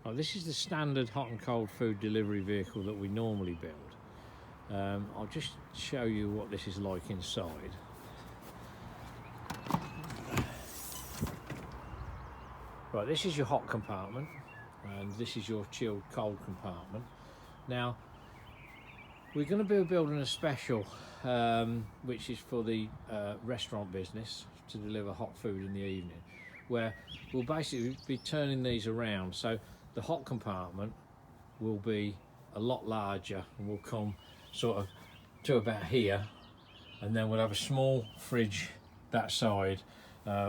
Right, this is the standard hot and cold food delivery vehicle that we normally build. I'll just show you what this is like inside. Right, this is your hot compartment, and this is your chilled cold compartment. Now, we're going to be building a special, which is for the restaurant business to deliver hot food in the evening, where we'll basically be turning these around. So the hot compartment will be a lot larger and will come sort of to about here, and then we'll have a small fridge that side,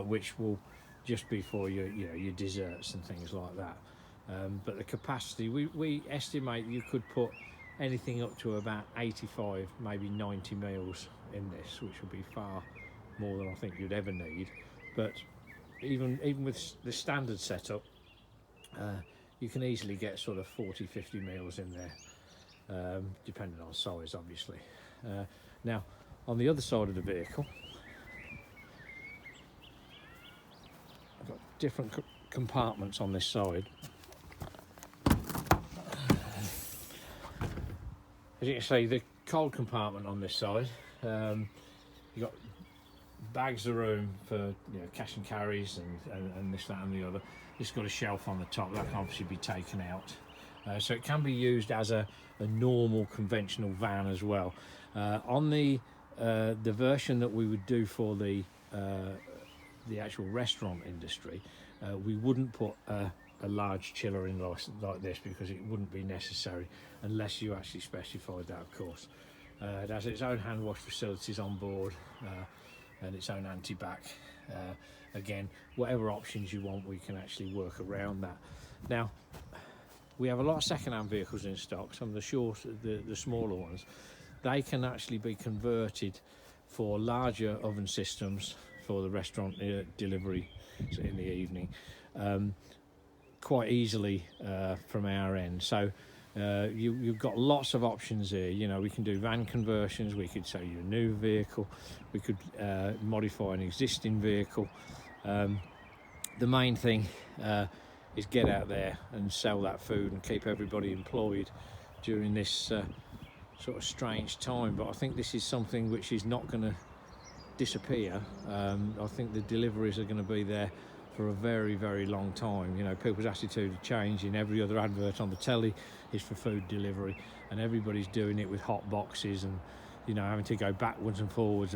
which will just be for your desserts and things like that. But the capacity, we estimate you could put anything up to about 85, maybe 90 meals in this, which would be far more than I think you'd ever need. But even with the standard setup, you can easily get sort of 40-50 meals in there, depending on size, obviously. Now, on the other side of the vehicle, I've got different compartments on this side. As you can see, the cold compartment on this side, you've got bags of room for cash and carries and this, that and the other. It's got a shelf on the top that can obviously be taken out, so it can be used as a normal conventional van as well. On the version that we would do for the actual restaurant industry, we wouldn't put a large chiller in like this, because it wouldn't be necessary unless you actually specified that, of course. It has its own hand wash facilities on board, and its own anti-bac. Again, whatever options you want, we can actually work around that. Now, we have a lot of second-hand vehicles in stock. Some of the smaller ones, they can actually be converted for larger oven systems for the restaurant delivery in the evening, quite easily from our end. So you've got lots of options here. We can do van conversions, we could sell you a new vehicle, we could modify an existing vehicle. The main thing is get out there and sell that food and keep everybody employed during this sort of strange time. But I think this is something which is not going to disappear. I think the deliveries are going to be there for a very, very long time. People's attitude to change. In every other advert on the telly is for food delivery, and everybody's doing it with hot boxes and having to go backwards and forwards,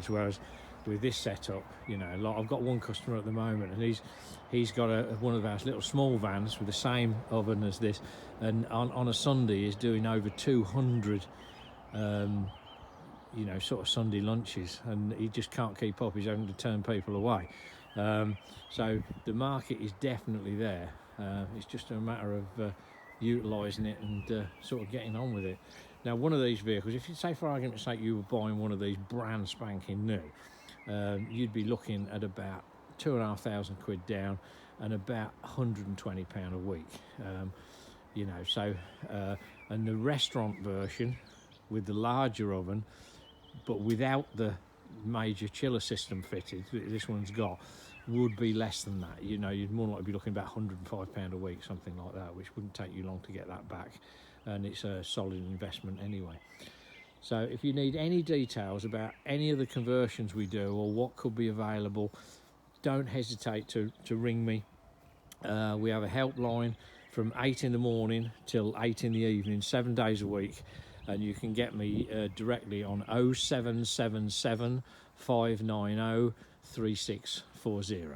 whereas with this setup, I've got one customer at the moment, and he's got one of our little small vans with the same oven as this, and on a Sunday is doing over 200 sort of Sunday lunches, and he just can't keep up. He's having to turn people away. So the market is definitely there. It's just a matter of utilising it and sort of getting on with it. Now, one of these vehicles, if you say for argument's sake you were buying one of these brand spanking new, you'd be looking at about £2,500 down and about £120 a week. And the restaurant version with the larger oven, but without the major chiller system fitted, this one's got, would be less than that. You'd more likely be looking about £105 a week, something like that, which wouldn't take you long to get that back, and it's a solid investment anyway. So if you need any details about any of the conversions we do or what could be available, don't hesitate to ring me. We have a helpline from 8 in the morning till 8 in the evening, 7 days a week, and you can get me directly on 0777 590 3640.